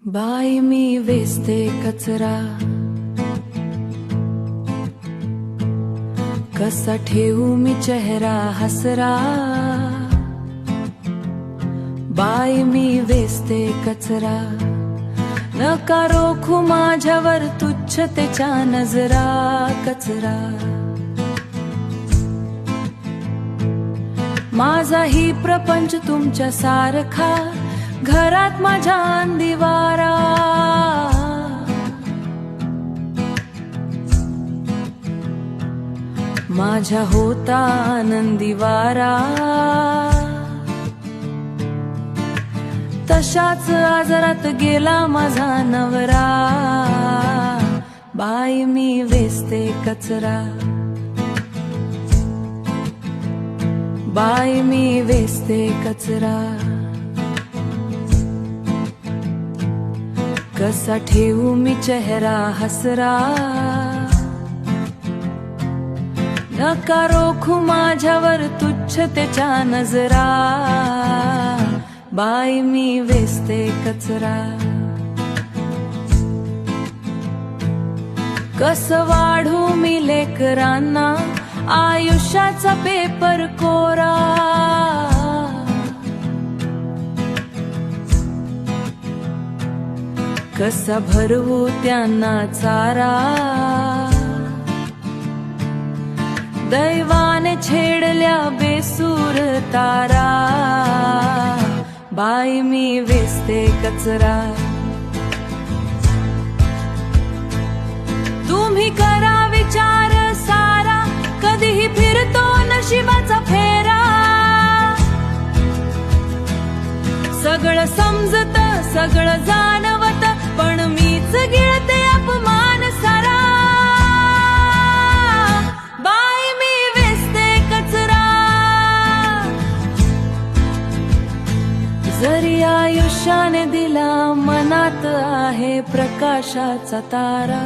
बाई मी वेचते कचरा, कसा ठेवू मी चेहरा हसरा. बाई मी वेचते कचरा, नका रोखू माझ्यावर तुच्छतेच्या नजरा. कचरा माझा ही प्रपंच तुमच्या सारखा, घरात माझ्या अंदिवारा. माझ्या होता आनंदी वारा, तशाच आजारात गेला माझा नवरा. बाई मी वेचते कचरा, बाई मी वेचते कचरा. कसा ठेवू मी चेहरा हसरा, नका रोखू माझ्यावर तुच्छतेच्या नजरा. बाई मी वेचते कचरा. कसं वाढू मी लेकरांना आयुष्याचा पेपर कोरा. कसा भरवू त्यांना चारा, दैवाने छेडल्या बेसूर तारा. बाई मी वेचते कचरा. तुम्ही करा विचार सारा, कधीही फिरतो नशिबाचा फेरा. सगळं समजत सगळं जाणवत, पण मीच गिळते अपमान सारा. बाई मी वेचते कचरा. जरी आयुष्याने दिला, मनात आहे प्रकाशाचा तारा.